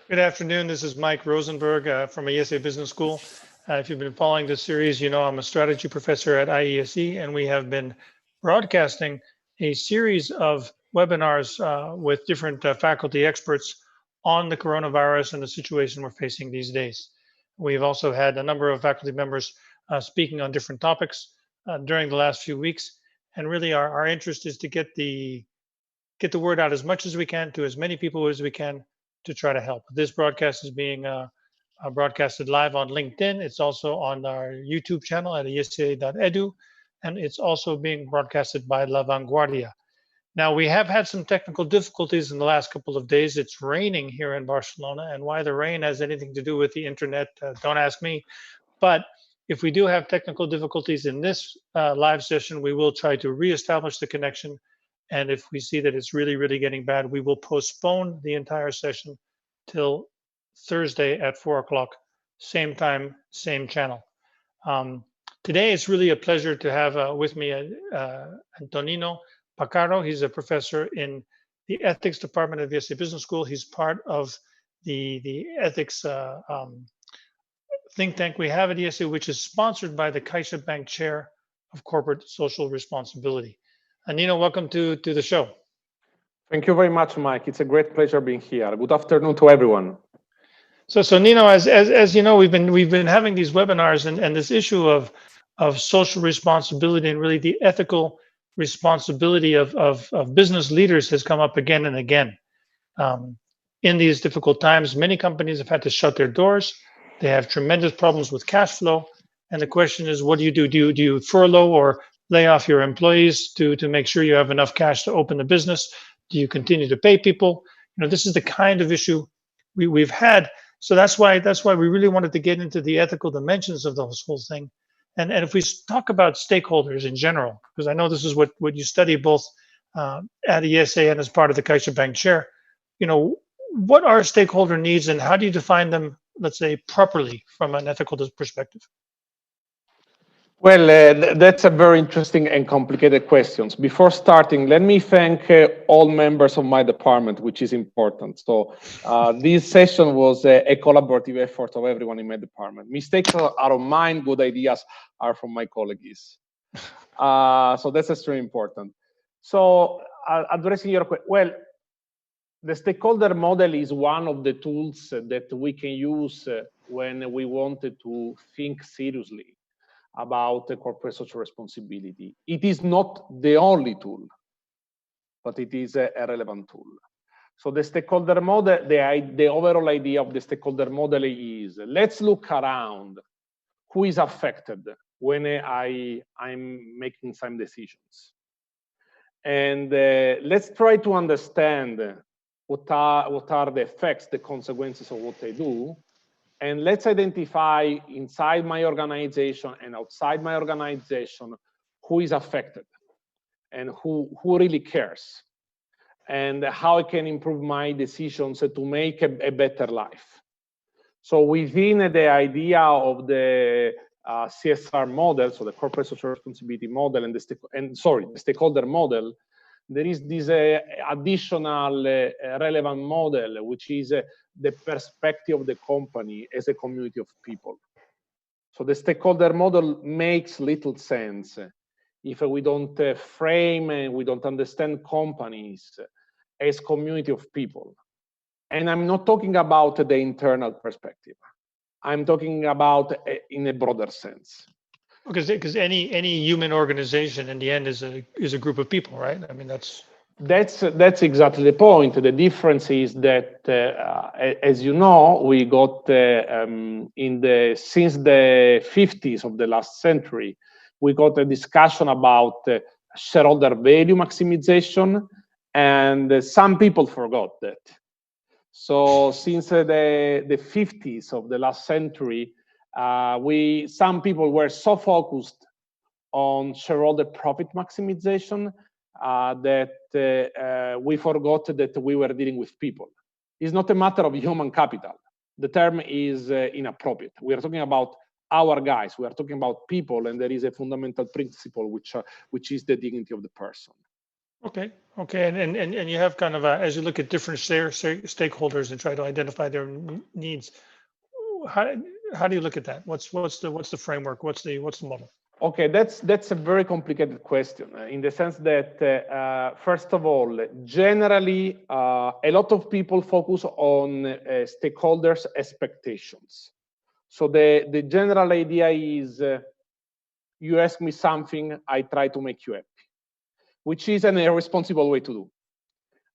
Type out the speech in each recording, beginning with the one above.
Good afternoon. This is Mike Rosenberg from IESE Business School. If you've been following this series, you know I'm a strategy professor at IESE, and we have been broadcasting a series of webinars with different faculty experts on the coronavirus and the situation we're facing these days. We've also had a number of faculty members speaking on different topics during the last few weeks, and really our interest is to get the word out as much as we can to as many people as we can to try to help. This broadcast is being broadcasted live on LinkedIn. It's also on our YouTube channel at iese.edu, and it's also being broadcasted by La Vanguardia. Now, we have had some technical difficulties in the last couple of days. It's raining here in Barcelona, and why the rain has anything to do with the internet, don't ask me. But if we do have technical difficulties in this live session, we will try to reestablish the connection. And if we see that it's really, really getting bad, we will postpone the entire session till Thursday at 4 o'clock, same time, same channel. Today, it's really a pleasure to have with me Antonino Paccaro. He's a professor in the ethics department of IESE Business School. He's part of the ethics think tank we have at IESE, which is sponsored by the CaixaBank Chair of Corporate Social Responsibility. Nino, welcome to the show. Thank you very much, Mike. It's a great pleasure being here. Good afternoon to everyone. So Nino, as you know, we've been having these webinars, and this issue of social responsibility and really the ethical responsibility of business leaders has come up again and again. In these difficult times, many companies have had to shut their doors. They have tremendous problems with cash flow, and the question is, what do you do? Do you furlough or lay off your employees to make sure you have enough cash to open the business? Do you continue to pay people? You know, this is the kind of issue we've had. So that's why we really wanted to get into the ethical dimensions of this whole thing. And if we talk about stakeholders in general, because I know this is what you study both at IESE and as part of the CaixaBank Chair, you know, what are stakeholder needs and how do you define them, let's say, properly from an ethical perspective? Well, that's a very interesting and complicated question. Before starting, let me thank all members of my department, which is important. So this session was a collaborative effort of everyone in my department. Mistakes are of mine, good ideas are from my colleagues. So that's extremely important. So addressing your question, well, the stakeholder model is one of the tools that we can use when we wanted to think seriously about corporate social responsibility. It is not the only tool, but it is a relevant tool. So the stakeholder model, the overall idea of the stakeholder model is, let's look around who is affected when I'm making some decisions. And let's try to understand what are the effects, the consequences of what I do. And let's identify inside my organization and outside my organization who is affected and who really cares and how I can improve my decisions to make a better life. So within the idea of the CSR model, so the corporate social responsibility model and the stakeholder model, there is this additional relevant model, which is the perspective of the company as a community of people. So the stakeholder model makes little sense if we don't frame and we don't understand companies as community of people. And I'm not talking about the internal perspective. I'm talking about in a broader sense. Because any human organization in the end is a group of people, right? I mean, that's exactly the point. The difference is that, as you know, we got since the 50s of the last century, we got a discussion about shareholder value maximization, and some people forgot that. So since the 50s of the last century, some people were so focused on shareholder profit maximization that we forgot that we were dealing with people. It's not a matter of human capital. The term is inappropriate. We are talking about our guys. We are talking about people, and there is a fundamental principle which is the dignity of the person. Okay. Okay, and you have kind of as you look at different stakeholders and try to identify their needs. How how do you look at that? What's the framework? What's the model? Okay, that's a very complicated question in the sense that, first of all, generally, a lot of people focus on stakeholders' expectations. So the general idea is, you ask me something, I try to make you happy, which is an irresponsible way to do.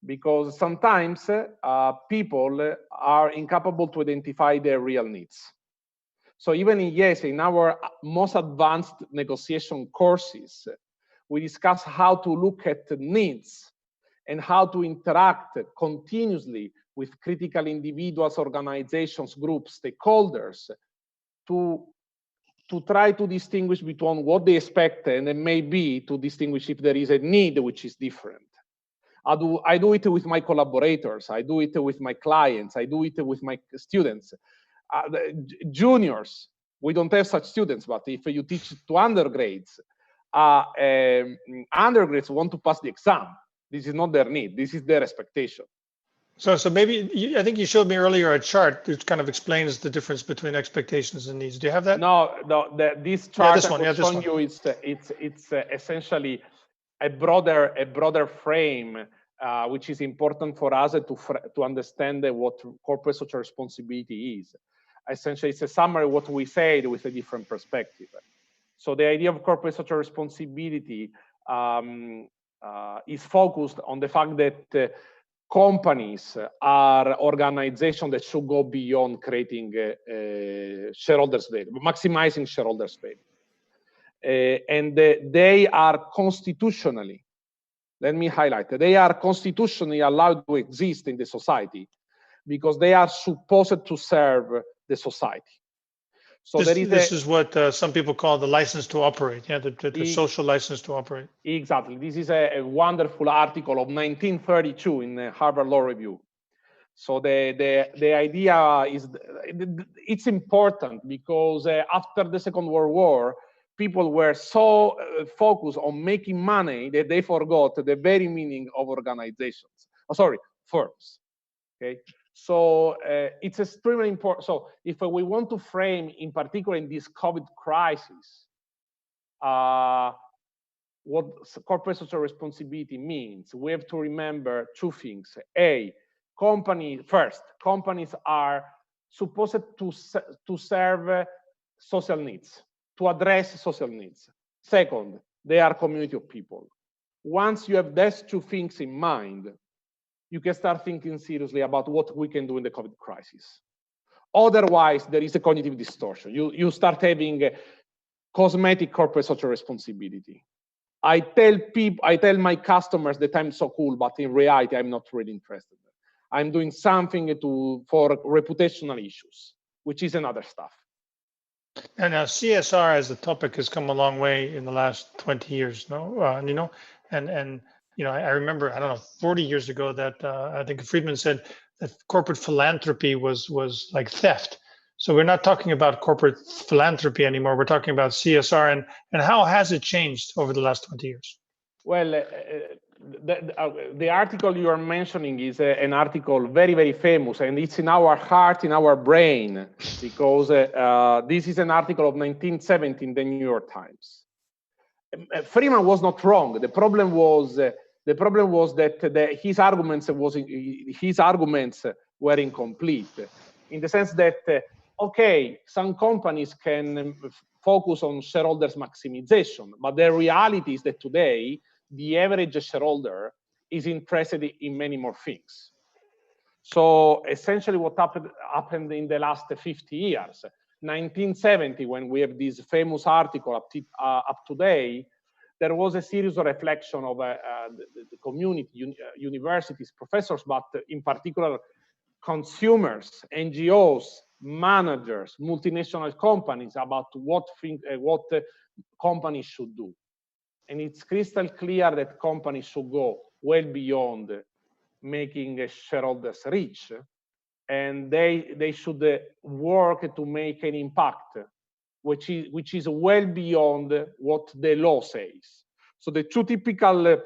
Because sometimes people are incapable to identify their real needs. So even in our most advanced negotiation courses, we discuss how to look at needs and how to interact continuously with critical individuals, organizations, groups, stakeholders to try to distinguish between what they expect and then maybe to distinguish if there is a need which is different. I do it with my collaborators. I do it with my clients. I do it with my students. Juniors, we don't have such students, but if you teach to undergrades, undergrads want to pass the exam. This is not their need. This is their expectation. So maybe I think you showed me earlier a chart that kind of explains the difference between expectations and needs. Do you have that? No, this chart I'm showing you it's essentially a broader frame, which is important for us to understand what corporate social responsibility is. Essentially, it's a summary of what we said with a different perspective. So the idea of corporate social responsibility is focused on the fact that companies are organizations that should go beyond creating shareholders value, maximizing shareholders value. And they are constitutionally, let me highlight, they are constitutionally allowed to exist in the society because they are supposed to serve the society. So this is what some people call the license to operate, yeah, the social license to operate. Exactly. This is a wonderful article of 1932 in the Harvard Law Review. So the idea is, it's important because after the Second World War, people were so focused on making money that they forgot the very meaning of organizations. Oh, sorry, firms. Okay. So it's extremely important. So if we want to frame, in particular in this COVID crisis, what corporate social responsibility means, we have to remember two things. Companies are supposed to serve social needs, to address social needs. Second, they are a community of people. Once you have those two things in mind, you can start thinking seriously about what we can do in the COVID crisis. Otherwise, there is a cognitive distortion. You start having cosmetic corporate social responsibility. I tell my customers that I'm so cool, but in reality, I'm not really interested. I'm doing something for reputational issues, which is another stuff. And now CSR as a topic has come a long way in the last 20 years, no? You know, and you know, I remember, I don't know, 40 years ago that I think Friedman said that corporate philanthropy was like theft. So we're not talking about corporate philanthropy anymore. We're talking about CSR, and how has it changed over the last 20 years? Well, the article you are mentioning is an article very, very famous, and it's in our heart, in our brain, because this is an article of 1970 in the New York Times. Freeman was not wrong. The problem was that his arguments were incomplete, in the sense that okay, some companies can focus on shareholders maximization, but the reality is that today the average shareholder is interested in many more things. So essentially what happened in the last 50 years, 1970, when we have this famous article up today, there was a series of reflection of the community, universities, professors, but in particular consumers, NGOs, managers, multinational companies about what companies should do. And it's crystal clear that companies should go well beyond making shareholders rich, and they should work to make an impact, which is well beyond what the law says. So the two typical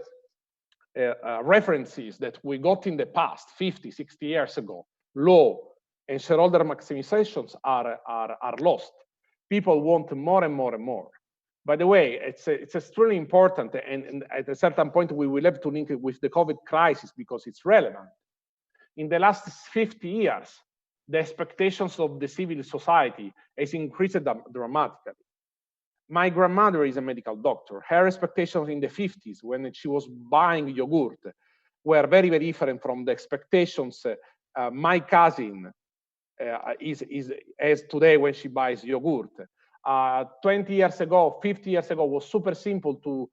references that we got in the past, 50, 60 years ago, law and shareholder maximizations are lost. People want more and more and more. By the way, it's extremely important, and at a certain point we will have to link it with the COVID crisis because it's relevant. In the last 50 years, the expectations of the civil society has increased dramatically. My grandmother is a medical doctor. Her expectations in the 50s, when she was buying yogurt, were very, very different from the expectations my cousin has today when she buys yogurt. 20 years ago, 50 years ago, was super simple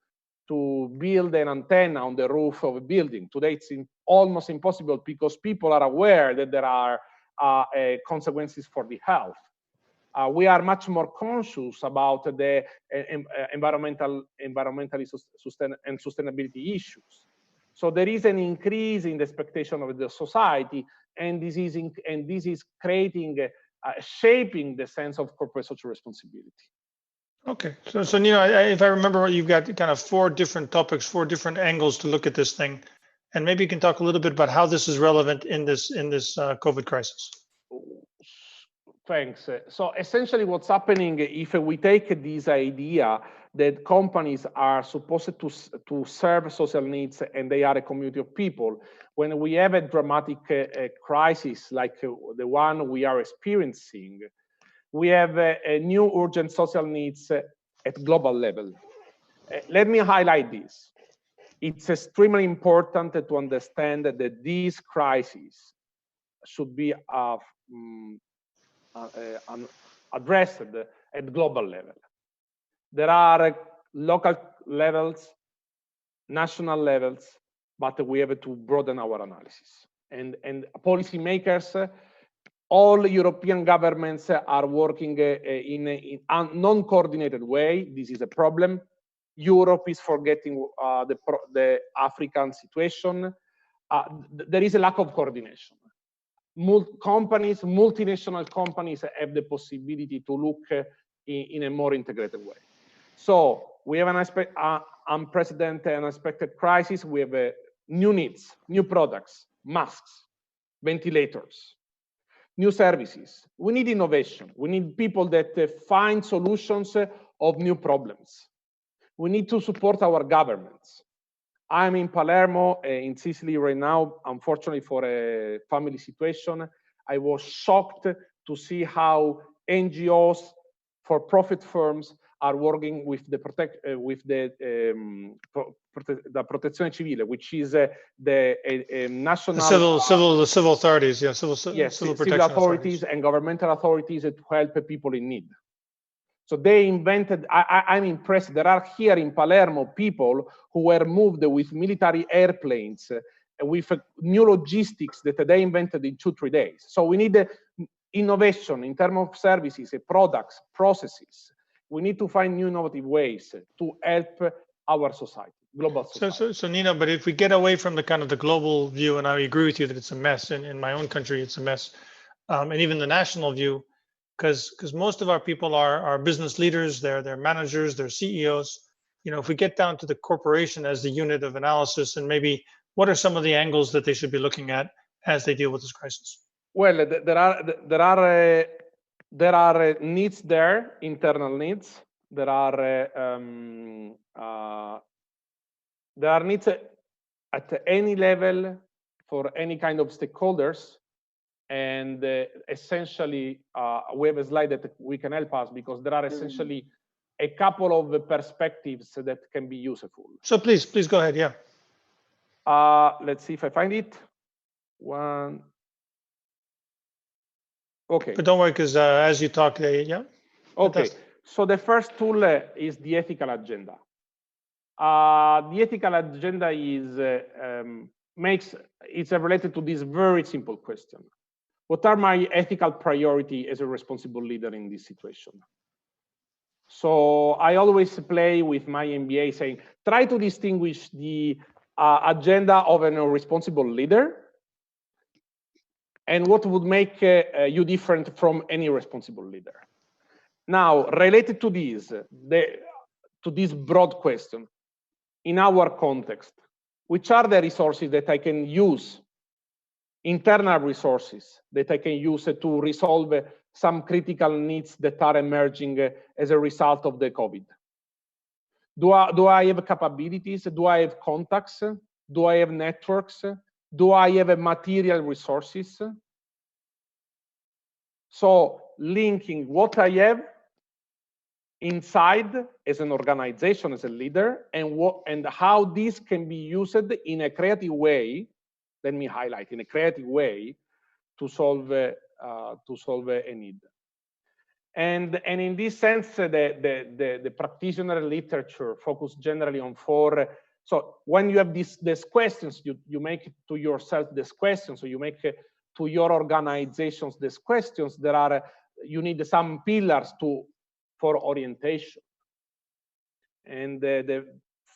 to build an antenna on the roof of a building. Today, it's almost impossible because people are aware that there are consequences for the health. We are much more conscious about the environmentally and sustainability issues. So there is an increase in the expectation of the society, and this is creating, shaping the sense of corporate social responsibility. Okay, so Nino, if I remember, you've got kind of 4 different topics, 4 different angles to look at this thing, and maybe you can talk a little bit about how this is relevant in this COVID crisis. Thanks. So essentially what's happening, if we take this idea that companies are supposed to serve social needs and they are a community of people, when we have a dramatic crisis like the one we are experiencing, we have a new urgent social needs at global level. Let me highlight this. It's extremely important to understand that this crisis should be addressed at global level. There are local levels, national levels, but we have to broaden our analysis. And policymakers, all European governments are working in a non-coordinated way. This is a problem. Europe is forgetting the African situation. There is a lack of coordination. Multinational companies have the possibility to look in a more integrated way. So we have an unprecedented and unexpected crisis. We have new needs, new products, masks, ventilators, new services. We need innovation. We need people that find solutions of new problems. We need to support our governments. I'm in Palermo, in Sicily right now, unfortunately for a family situation. I was shocked to see how NGOs, for-profit firms are working with the Protezione Civile, which is the national the civil authorities, yeah, civil protection authorities and governmental authorities to help people in need. So they invented, I'm impressed, there are here in Palermo people who were moved with military airplanes with new logistics that they invented in 2-3 days. So we need innovation in terms of services, products, processes. We need to find new innovative ways to help our society, global society. So Nino, but if we get away from the kind of the global view, and I agree with you that it's a mess, and in my own country it's a mess, and even the national view, because most of our people are business leaders, they're managers, they're CEOs. You know, if we get down to the corporation as the unit of analysis, and maybe what are some of the angles that they should be looking at as they deal with this crisis? Well, there are needs there, internal needs. There are needs at any level for any kind of stakeholders. And essentially, we have a slide that we can help us because there are essentially a couple of perspectives that can be useful. So please go ahead. Yeah. Let's see if I find it. One. Okay. But don't worry, because as you talk, yeah. Okay. So the first tool is the ethical agenda. The ethical agenda is it's related to this very simple question. What are my ethical priorities as a responsible leader in this situation? So I always play with my MBA saying, try to distinguish the agenda of a responsible leader and what would make you different from any responsible leader. Now, related to this broad question, in our context, which are the resources that I can use, internal resources that I can use to resolve some critical needs that are emerging as a result of the COVID. Do I have capabilities? Do I have contacts? Do I have networks? Do I have material resources? So linking what I have inside as an organization, as a leader, and how this can be used in a creative way. Let me highlight, in a creative way, to solve a need. And in this sense, the practitioner literature focus generally on 4. So when you have these questions, you make it to yourself these questions, so you make to your organizations these questions. You need some pillars for orientation. And the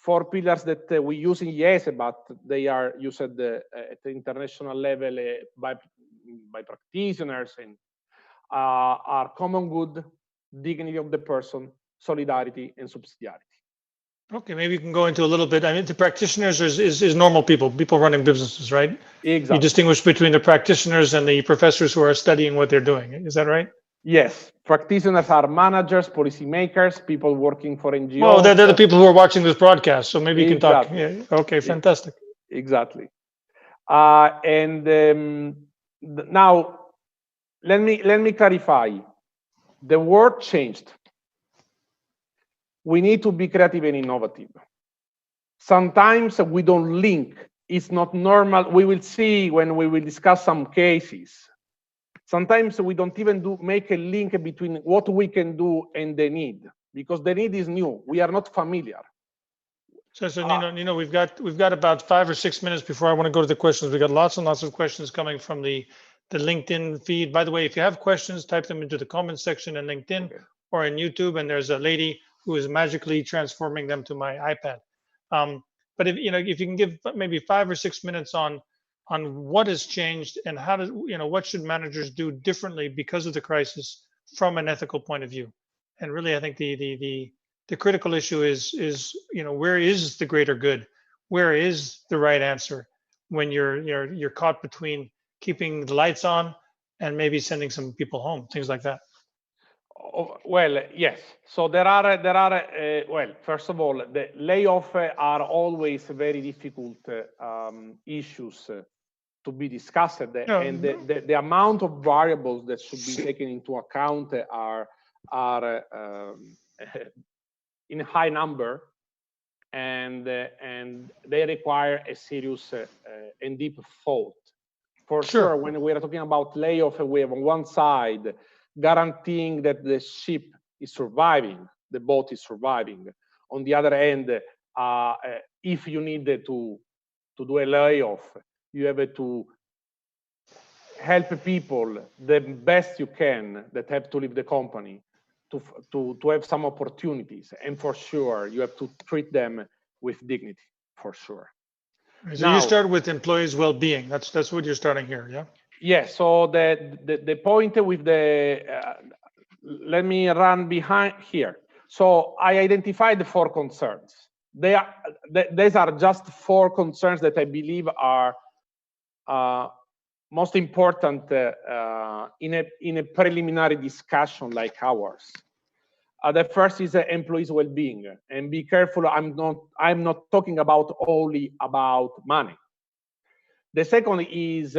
4 pillars that we use in IESE, but they are used at the international level by practitioners, and are common good, dignity of the person, solidarity, and subsidiarity. Okay, maybe you can go into a little bit. I mean, the practitioners is normal people running businesses, right? Exactly. You distinguish between the practitioners and the professors who are studying what they're doing. Is that right? Yes, practitioners are managers, policymakers, people working for NGOs. Well, they're the people who are watching this broadcast, so maybe you can talk. Yeah. Okay, fantastic. Exactly. Now, let me clarify. The world changed. We need to be creative and innovative. Sometimes we don't link. It's not normal. We will see when we will discuss some cases. Sometimes we don't even make a link between what we can do and the need, because the need is new. We are not familiar. So Nino, we've got about 5 or 6 minutes before I want to go to the questions. We got lots and lots of questions coming from the LinkedIn feed. By the way, if you have questions, type them into the comments section in LinkedIn or in YouTube, and there's a lady who is magically transforming them to my iPad. But if you can give maybe 5 or 6 minutes on what has changed and how what should managers do differently because of the crisis from an ethical point of view. And really, I think the critical issue is where is the greater good? Where is the right answer when you're caught between keeping the lights on and maybe sending some people home, things like that? Well, yes. So there are well, first of all, the layoff are always very difficult issues to be discussed, and the amount of variables that should be taken into account are in high number, and they require a serious and deep thought. For sure, when we are talking about layoff, we have on one side guaranteeing that the ship is surviving, the boat is surviving. On the other hand, if you need to do a layoff, you have to help people the best you can that have to leave the company to have some opportunities, and for sure you have to treat them with dignity, for sure. So now, you start with employees' well-being. That's what you're starting here, yeah? Yes. So the point with the let me run behind here. So I identified the 4 concerns. These are just 4 concerns that I believe are most important in a preliminary discussion like ours. The first is employees' well-being, and be careful. I'm not talking only about money. The second is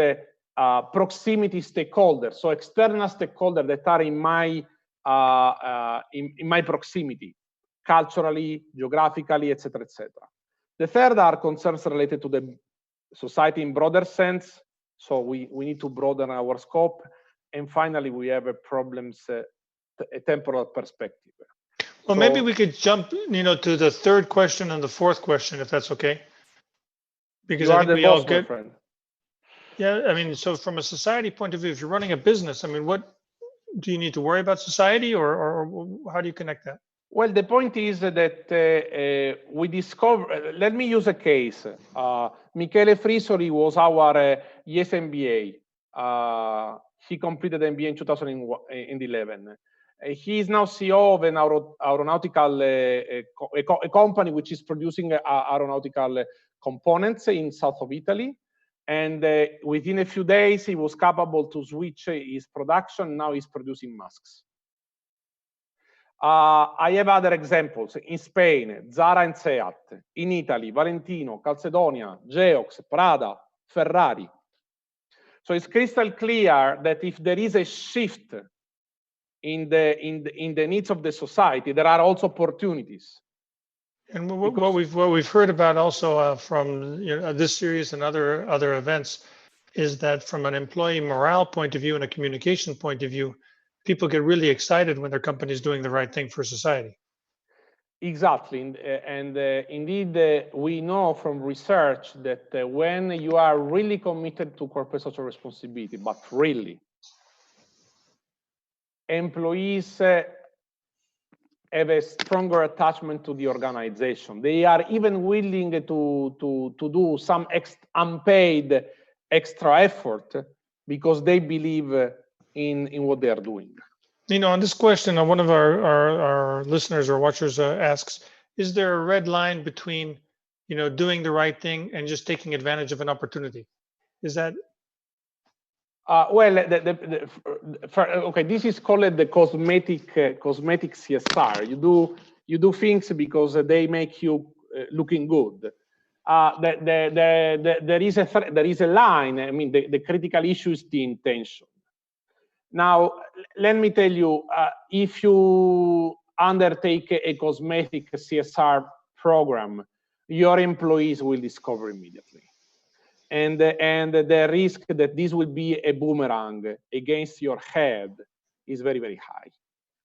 proximity stakeholders, so external stakeholders that are in my proximity, culturally, geographically, etc., etc. The third are concerns related to the society in broader sense. So we need to broaden our scope. And finally, we have problems, a temporal perspective. Well, so, maybe we could jump, to the third question and the fourth question, if that's okay. Because I think we all get. Friend. Yeah, I mean, so from a society point of view, if you're running a business, I mean, what do you need to worry about society, or how do you connect that? Well, the point is that we discover. Let me use a case. Michele Frisoli was our IESE MBA. He completed MBA in 2011. He is now CEO of an aeronautical a company which is producing aeronautical components in south of Italy. And within a few days, he was capable to switch his production. Now he's producing masks. I have other examples. In Spain, Zara and Seat. In Italy, Valentino, Calzedonia, Geox, Prada, Ferrari. So it's crystal clear that if there is a shift in the needs of the society, there are also opportunities. And what we've heard about also from this series and other events is that from an employee morale point of view and a communication point of view, people get really excited when their company is doing the right thing for society. Exactly, and indeed we know from research that when you are really committed to corporate social responsibility, but really, employees have a stronger attachment to the organization. They are even willing to do some unpaid extra effort because they believe in what they are doing. On this question, one of our listeners or watchers asks, is there a red line between, doing the right thing and just taking advantage of an opportunity? Is that? Well, okay, this is called the cosmetic CSR. You do things because they make you looking good. There is a line. I mean, the critical issue is the intention. Now, let me tell you, if you undertake a cosmetic CSR program, your employees will discover immediately. And the risk that this will be a boomerang against your head is very, very high.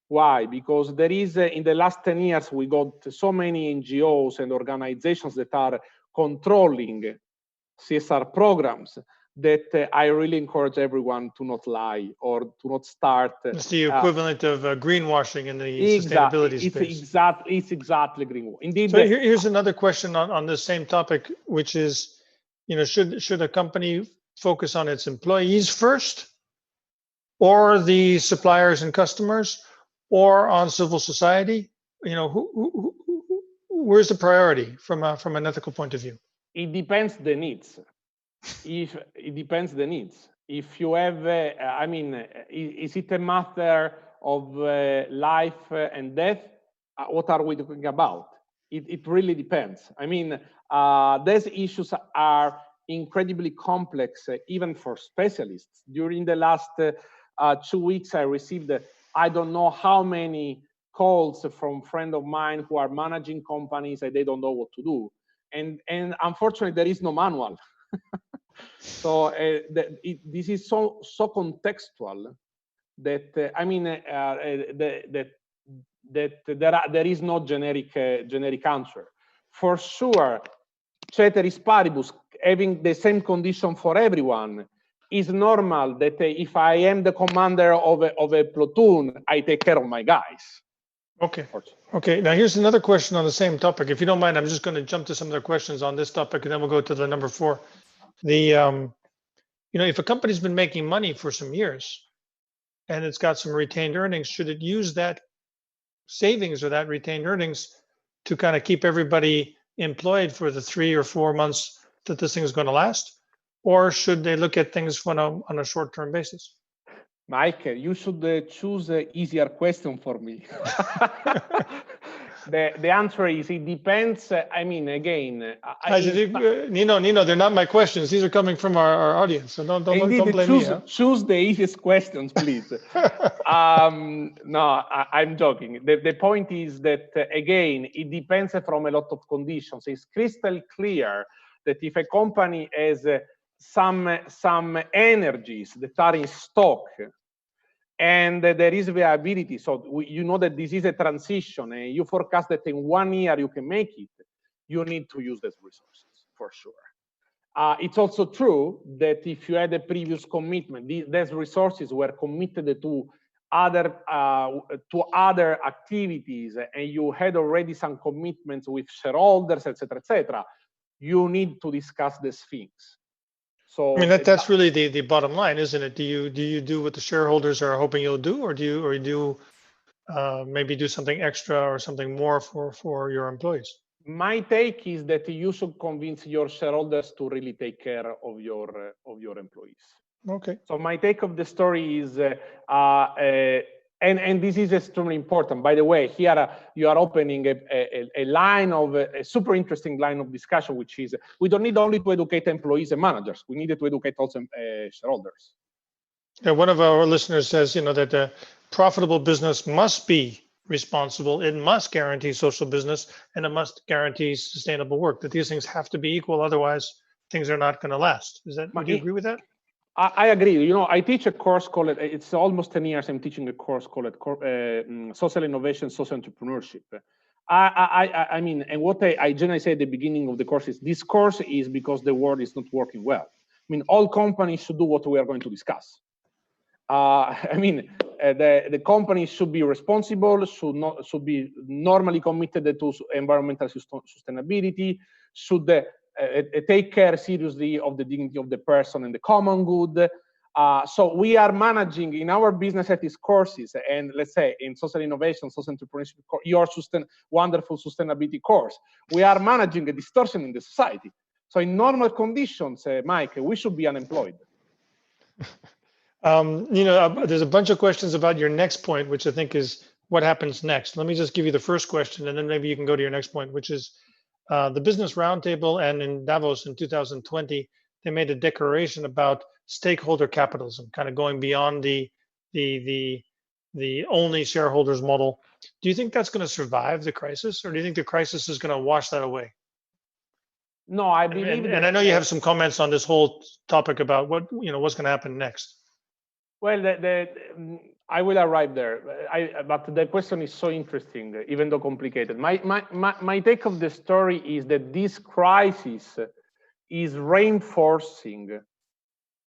Why? Because there is, in the last 10 years, we got so many NGOs and organizations that are controlling CSR programs that I really encourage everyone to not lie or to not start. It's the equivalent of greenwashing in the sustainability space. It's exactly greenwashing. Indeed. So here's another question on the same topic, which is, should a company focus on its employees first, or the suppliers and customers, or on civil society? Where's the priority from an ethical point of view? It depends the needs. If you have, I mean, is it a matter of life and death? What are we talking about? It really depends. I mean, these issues are incredibly complex, even for specialists. During the last 2 weeks, I received, I don't know how many calls from friends of mine who are managing companies and they don't know what to do. And unfortunately, there is no manual. So this is so contextual that I mean that there is no generic answer. For sure, ceteris paribus, having the same condition for everyone is normal. That if I am the commander of a platoon, I take care of my guys. Okay. Okay. Now here's another question on the same topic. If you don't mind, I'm just going to jump to some other questions on this topic, and then we'll go to the number 4. If a company's been making money for some years and it's got some retained earnings, should it use that savings or that retained earnings to kind of keep everybody employed for the 3 or 4 months that this thing is going to last? Or should they look at things on a short-term basis? Mike, you should choose an easier question for me. The answer is it depends. I mean, again, Nino, they're not my questions. These are coming from our audience, so don't blame me. Huh? Choose the easiest questions, please. No, I'm joking. The point is that again, it depends from a lot of conditions. It's crystal clear that if a company has some energies that are in stock, and there is viability, so you know that this is a transition, and you forecast that in 1 year you can make it, you need to use those resources for sure. It's also true that if you had a previous commitment, these resources were committed to other activities, and you had already some commitments with shareholders, etc., you need to discuss these things. So I mean that's really the bottom line, isn't it? Do you do what the shareholders are hoping you'll do, or do you maybe do something extra or something more for your employees? My take is that you should convince your shareholders to really take care of your employees. Okay. So my take of the story is, and this is extremely important. By the way, here you are opening a line of a super interesting line of discussion, which is we don't need only to educate employees and managers. We need to educate also shareholders. Yeah, one of our listeners says, that a profitable business must be responsible. It must guarantee social business, and it must guarantee sustainable work. That these things have to be equal, otherwise things are not going to last. Would you agree with that? I agree. I teach a course called, it's almost 10 years I'm teaching a course called Social Innovation, Social Entrepreneurship. I mean, and what I generally say at the beginning of the course is, this course is because the world is not working well. I mean, all companies should do what we are going to discuss. I mean, the company should be responsible, should be normally committed to environmental sustainability, should take care seriously of the dignity of the person and the common good. So we are managing in our business ethics courses, and let's say in social innovation, social entrepreneurship, your wonderful sustainability course, we are managing a distortion in the society. So in normal conditions, Mike, we should be unemployed. There's a bunch of questions about your next point, which I think is what happens next. Let me just give you the first question, and then maybe you can go to your next point, which is the Business Roundtable, and in Davos in 2020, they made a declaration about stakeholder capitalism, kind of going beyond the only shareholders model. Do you think that's going to survive the crisis, or do you think the crisis is going to wash that away? No, I believe and I know you have some comments on this whole topic about what's going to happen next. Well, I will arrive there, but the question is so interesting, even though complicated. My take of the story is that this crisis is reinforcing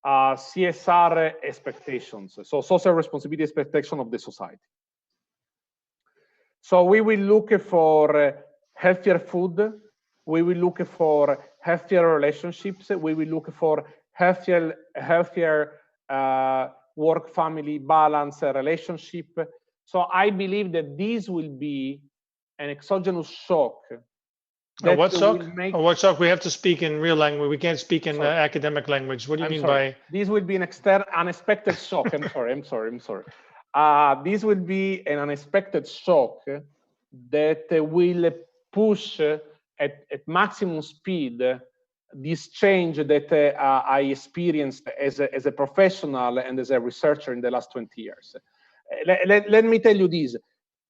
CSR expectations, so social responsibility expectation of the society. So we will look for healthier food, we will look for healthier relationships, we will look for healthier work-family balance relationship. So I believe that this will be an exogenous shock. What shock? What shock? We have to speak in real language. We can't speak in academic language. What do you mean by? This will be an unexpected shock. I'm sorry. This will be an unexpected shock that will push at maximum speed this change that I experienced as a professional and as a researcher in the last 20 years. Let me tell you this.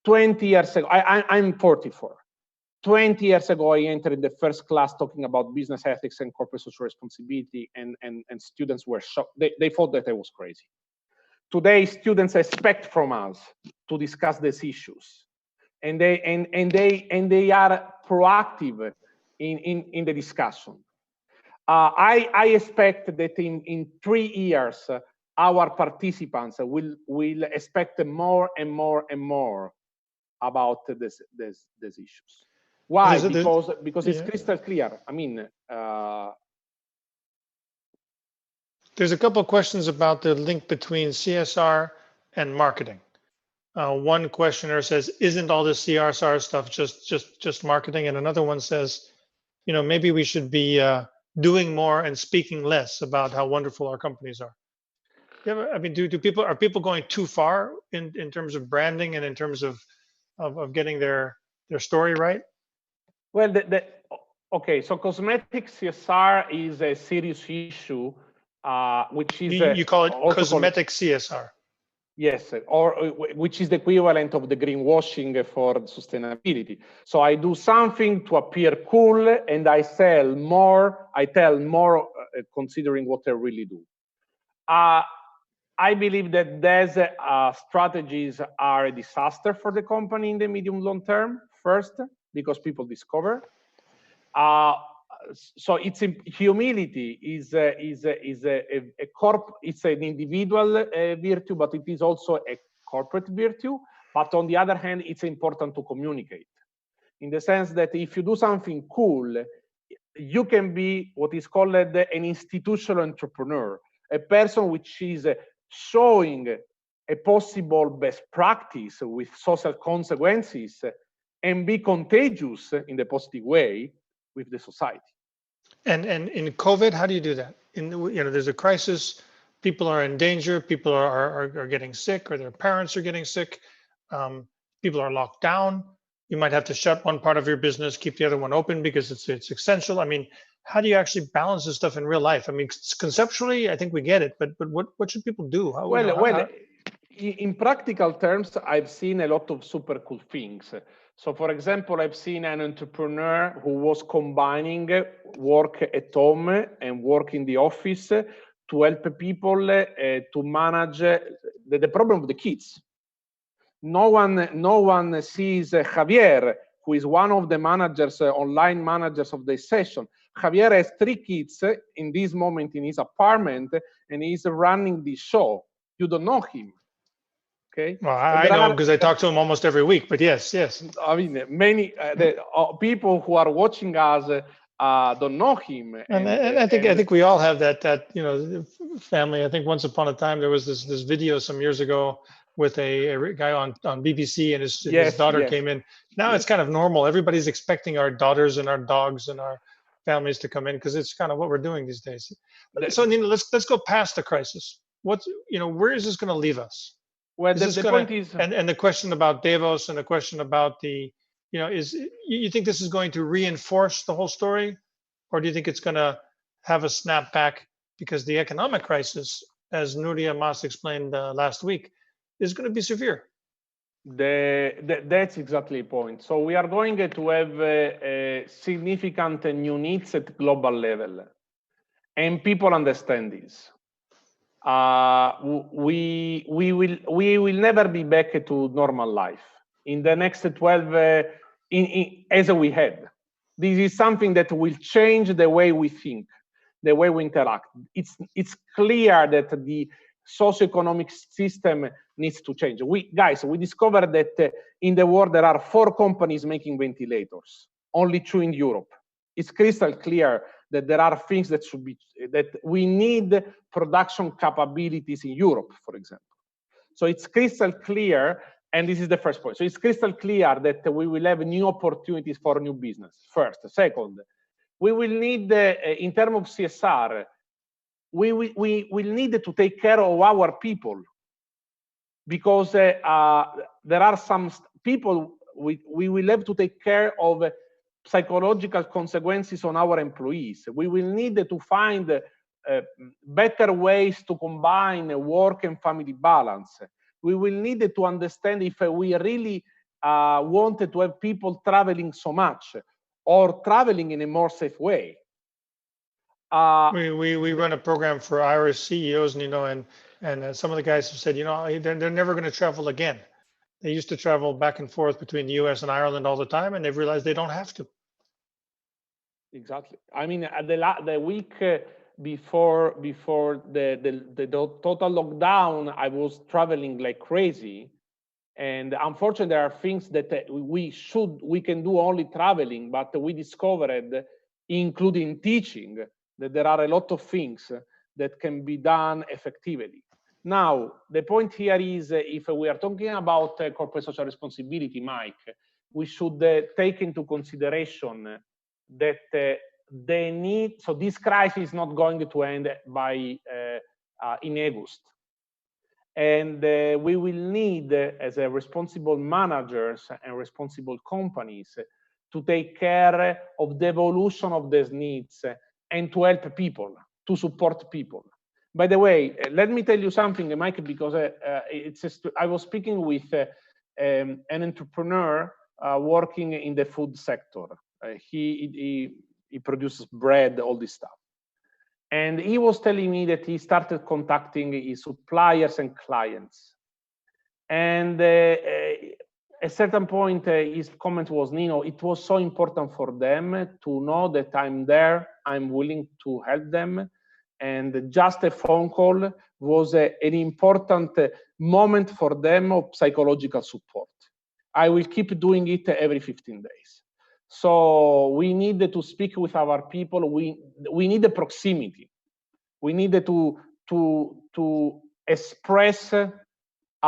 20 years ago, I'm 44. 20 years ago, I entered the first class talking about business ethics and corporate social responsibility, and students were shocked. They thought that I was crazy. Today, students expect from us to discuss these issues, and they are proactive in the discussion. I expect that in 3 years, our participants will expect more and more about these issues. Why? Because it's crystal clear. I mean, there's a couple of questions about the link between CSR and marketing. One questioner says, "Isn't all this CSR stuff just marketing?" And another one says, maybe we should be doing more and speaking less about how wonderful our companies are. Yeah, I mean, are people going too far in terms of branding and in terms of getting their story right? Well, okay, so cosmetic CSR is a serious issue, which is you call it cosmetic CSR. Yes, or which is the equivalent of the greenwashing for sustainability. So I do something to appear cool, and I tell more considering what I really do. I believe that these strategies are a disaster for the company in the medium long term. First, because people discover. So humility is it's an individual virtue, but it is also a corporate virtue. But on the other hand, it's important to communicate, in the sense that if you do something cool, you can be what is called an institutional entrepreneur, a person which is showing a possible best practice with social consequences and be contagious in the positive way with the society. And in COVID, how do you do that? There's a crisis, people are in danger, people are getting sick, or their parents are getting sick, people are locked down. You might have to shut one part of your business, keep the other one open because it's essential. I mean, how do you actually balance this stuff in real life? I mean, conceptually, I think we get it, but what should people do? In practical terms, I've seen a lot of super cool things. So, for example, I've seen an entrepreneur who was combining work at home and work in the office to help people to manage the problem of the kids. No one sees Javier, who is one of the managers, online managers of the session. Javier has 3 kids in this moment in his apartment, and he's running the show. You don't know him. Okay. Well, I know because I talk to him almost every week. But yes. I mean, many people who are watching us don't know him. And I think we all have that family. I think once upon a time there was this video some years ago with a guy on BBC, and his daughter came in. Now it's kind of normal. Everybody's expecting our daughters and our dogs and our families to come in because it's kind of what we're doing these days. So Nino, let's go past the crisis. Where is this going to leave us? Well, the point is, and the question about Davos and the question about you think this is going to reinforce the whole story, or do you think it's going to have a snapback because the economic crisis, as Nuria Mas explained last week, is going to be severe? That's exactly the point. So we are going to have significant new needs at global level, and people understand this. We will never be back to normal life in the next 12 as we had. This is something that will change the way we think, the way we interact. It's clear that the socioeconomic system needs to change. We discovered that in the world there are 4 companies making ventilators, only 2 in Europe. It's crystal clear that there are things that we need production capabilities in Europe, for example. So it's crystal clear, and this is the first point. So it's crystal clear that we will have new opportunities for new business, first. Second, we will need, in terms of CSR, we will need to take care of our people, because there are some people we will have to take care of psychological consequences on our employees. We will need to find better ways to combine work and family balance. We will need to understand if we really wanted to have people traveling so much or traveling in a more safe way. We run a program for Irish CEOs, and some of the guys have said, they're never going to travel again. They used to travel back and forth between the US and Ireland all the time, and they've realized they don't have to. Exactly. I mean, the week before the total lockdown, I was traveling like crazy. And unfortunately, there are things that we can do only traveling, but we discovered, including teaching, that there are a lot of things that can be done effectively. Now, the point here is, if we are talking about corporate social responsibility, Mike, we should take into consideration that so this crisis is not going to end in August. And we will need, as a responsible managers and responsible companies, to take care of the evolution of these needs and to help people, to support people. By the way, let me tell you something, Mike, because I was speaking with an entrepreneur working in the food sector. He produces bread, all this stuff. And he was telling me that he started contacting his suppliers and clients. And at a certain point, his comment was, Nino, it was so important for them to know that I'm there, I'm willing to help them. And just a phone call was an important moment for them of psychological support. I will keep doing it every 15 days. So we need to speak with our people. We need the proximity. We need to express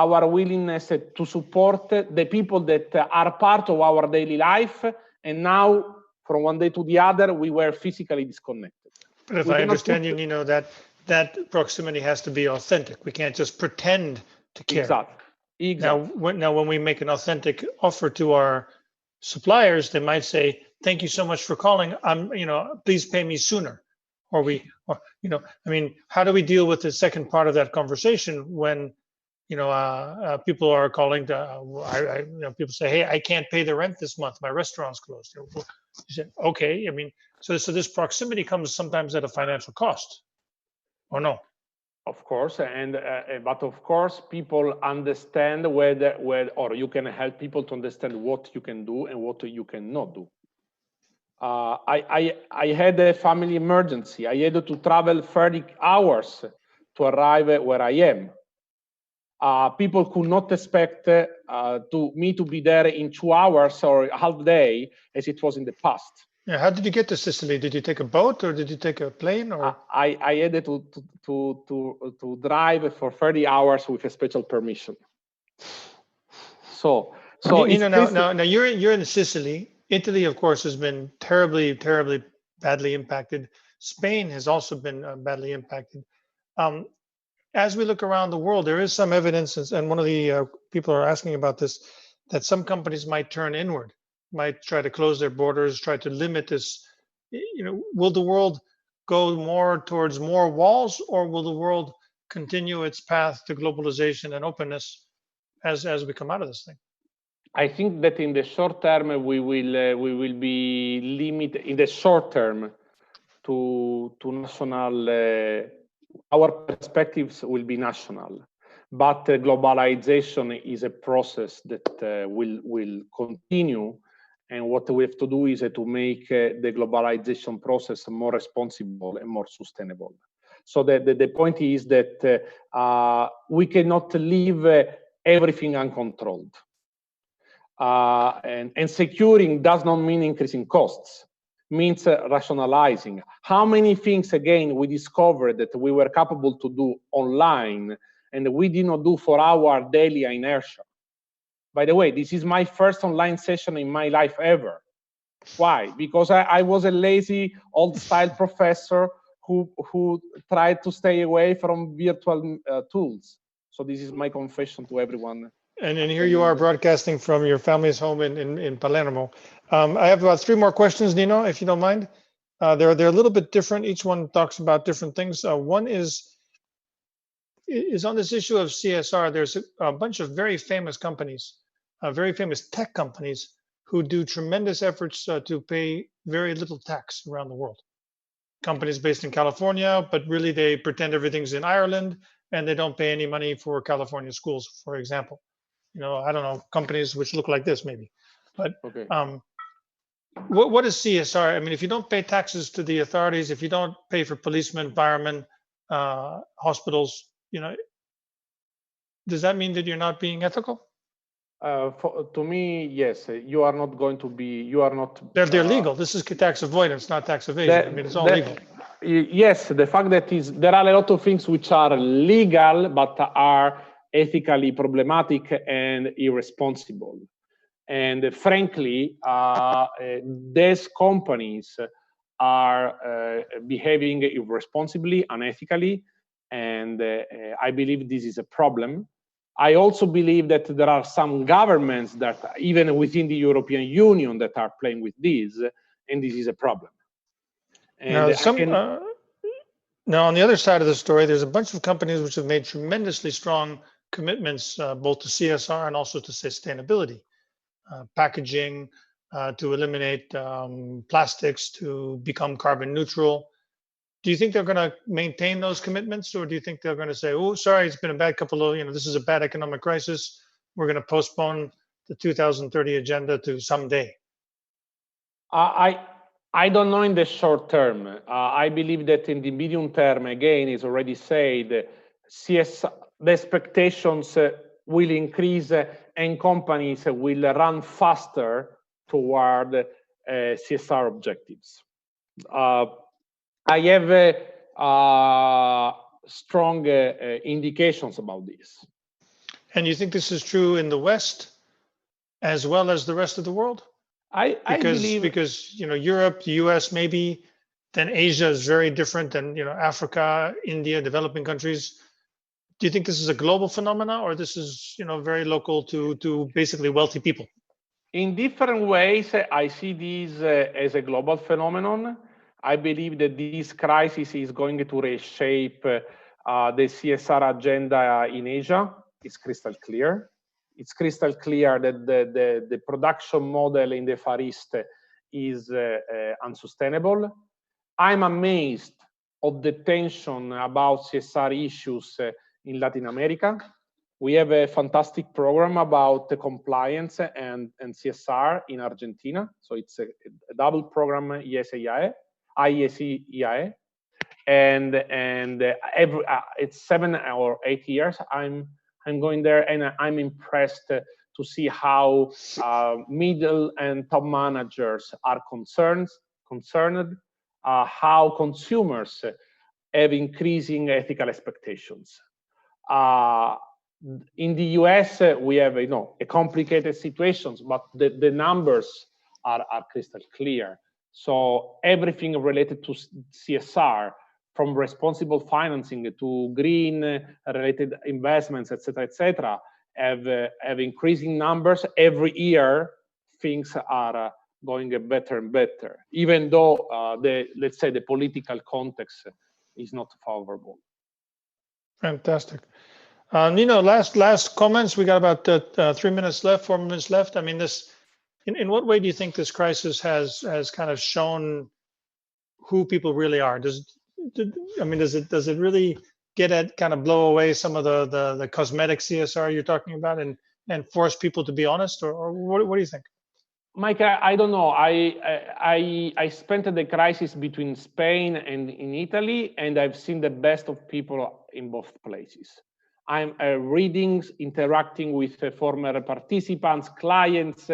our willingness to support the people that are part of our daily life, and now from one day to the other we were physically disconnected. But if I understand you, Nino, that proximity has to be authentic. We can't just pretend to care. Exactly. Now, when we make an authentic offer to our suppliers, they might say, "Thank you so much for calling. Please pay me sooner." Or how do we deal with the second part of that conversation when, people are calling to, people say, "Hey, I can't pay the rent this month. My restaurant's closed." You say, "Okay." So this proximity comes sometimes at a financial cost, or no? Of course, but of course, people understand or you can help people to understand what you can do and what you cannot do. I had a family emergency. I had to travel 30 hours to arrive where I am. People could not expect me to be there in 2 hours or half day as it was in the past. Yeah, how did you get to Sicily? Did you take a boat or did you take a plane? Or I had to drive for 30 hours with a special permission. So now you're in Sicily. Italy, of course, has been terribly, terribly badly impacted. Spain has also been badly impacted. As we look around the world, there is some evidence, and one of the people are asking about this, that some companies might turn inward, might try to close their borders, try to limit this. Will the world go more towards more walls, or will the world continue its path to globalization and openness as we come out of this thing? I think that in the short term we will be limited in the short term to national. Our perspectives will be national, but globalization is a process that will continue. And what we have to do is to make the globalization process more responsible and more sustainable. So the point is that we cannot leave everything uncontrolled. And securing does not mean increasing costs, means rationalizing. How many things, again, we discovered that we were capable to do online and we did not do for our daily inertia. By the way, this is my first online session in my life ever. Why? Because I was a lazy, old-style professor who tried to stay away from virtual tools. So this is my confession to everyone. And here you are broadcasting from your family's home in Palermo. I have about 3 more questions, Nino, if you don't mind. They're a little bit different. Each one talks about different things. One is on this issue of CSR. There's a bunch of very famous companies, very famous tech companies, who do tremendous efforts to pay very little tax around the world. Companies based in California, but really they pretend everything's in Ireland, and they don't pay any money for California schools, for example. I don't know, companies which look like this maybe. But okay. What is CSR? I mean, if you don't pay taxes to the authorities, if you don't pay for policemen, firemen, hospitals, does that mean that you're not being ethical? To me, yes. You are not going to be. You are not. They're legal. This is tax avoidance, not tax evasion. I mean, it's all legal. Yes, the fact that there are a lot of things which are legal but are ethically problematic and irresponsible. And frankly, these companies are behaving irresponsibly, unethically, and I believe this is a problem. I also believe that there are some governments that, even within the European Union, that are playing with this, and this is a problem. And now, on the other side of the story, there's a bunch of companies which have made tremendously strong commitments, both to CSR and also to sustainability. Packaging, to eliminate plastics, to become carbon neutral. Do you think they're going to maintain those commitments, or do you think they're going to say, "Oh, sorry, it's been a bad couple of, this is a bad economic crisis. We're going to postpone the 2030 agenda to someday"? I don't know in the short term. I believe that in the medium term, again, is already said, the expectations will increase and companies will run faster toward CSR objectives. I have strong indications about this. And you think this is true in the West as well as the rest of the world? I believe Because Europe, the US maybe, then Asia is very different than Africa, India, developing countries. Do you think this is a global phenomena, or this is very local to basically wealthy people? in different ways, I see this as a global phenomenon. I believe that this crisis is going to reshape the CSR agenda in Asia. It's crystal clear. It's crystal clear that the production model in the Far East is unsustainable. I'm amazed of the tension about CSR issues in Latin America. We have a fantastic program about the compliance and CSR in Argentina. So it's a double program, IESE, IESE, and every it's 7 or 8 years. I'm going there, and I'm impressed to see how middle and top managers are concerned, how consumers have increasing ethical expectations. In the US, we have a complicated situations, but the numbers are crystal clear. So everything related to CSR, from responsible financing to green related investments, etc., have increasing numbers every year. Things are going better and better, even though let's say the political context is not favorable. Fantastic. Nino, last comments. We got about 3 minutes left, 4 minutes left. I mean, in what way do you think this crisis has kind of shown who people really are? Does it really get at kind of blow away some of the cosmetic CSR you're talking about and force people to be honest, or what do you think? Mike, I don't know. I spent the crisis between Spain and in Italy, and I've seen the best of people in both places. I'm reading, interacting with former participants, clients,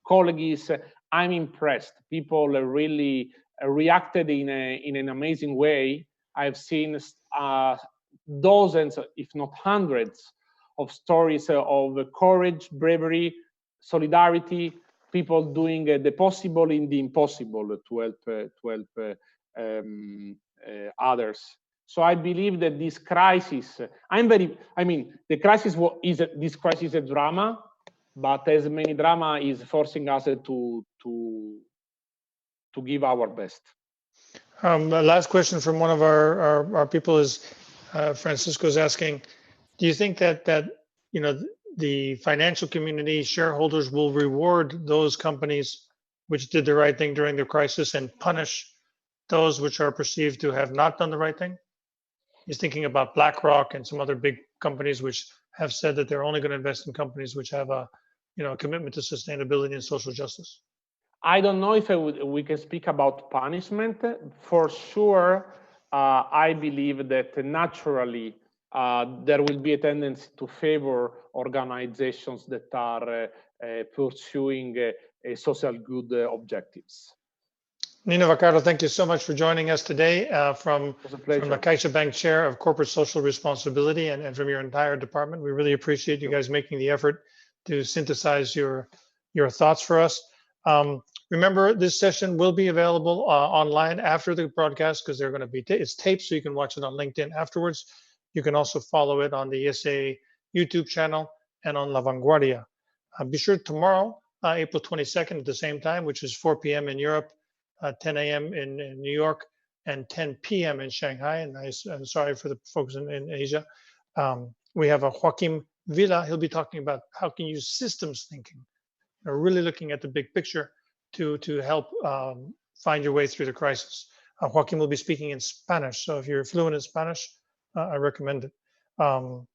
colleagues. I'm impressed. People really reacted in an amazing way. I've seen dozens, if not hundreds, of stories of courage, bravery, solidarity, people doing the possible in the impossible to help others. So I believe that this crisis, the crisis this crisis is a drama, but as many drama is forcing us to give our best. The last question from one of our people is Francisco's asking, do you think that the financial community, shareholders, will reward those companies which did the right thing during the crisis and punish those which are perceived to have not done the right thing? He's thinking about BlackRock and some other big companies which have said that they're only going to invest in companies which have a commitment to sustainability and social justice. I don't know if we can speak about punishment. For sure, I believe that naturally there will be a tendency to favor organizations that are pursuing social good objectives. Nino Vaccaro, thank you so much for joining us today from the CaixaBank Chair of Corporate Social Responsibility and from your entire department. We really appreciate you guys making the effort to synthesize your thoughts for us. Remember, this session will be available online after the broadcast because they're going to be it's taped, so you can watch it on LinkedIn afterwards. You can also follow it on the ESA YouTube channel and on La Vanguardia. Be sure tomorrow, April 22nd at the same time, which is 4 p.m. in Europe, 10 a.m. in New York, and 10 p.m. in Shanghai. And I'm sorry for the folks in Asia. We have a Joaquim Villa. He'll be talking about how can you use systems thinking, really looking at the big picture to help find your way through the crisis. Joaquim will be speaking in Spanish, so if you're fluent in Spanish, I recommend it. And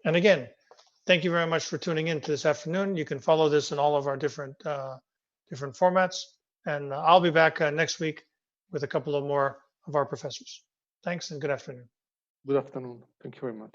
again, thank you very much for tuning in to this afternoon. You can follow this in all of our different formats. And I'll be back next week with a couple of more of our professors. Thanks and good afternoon. Good afternoon. Thank you very much.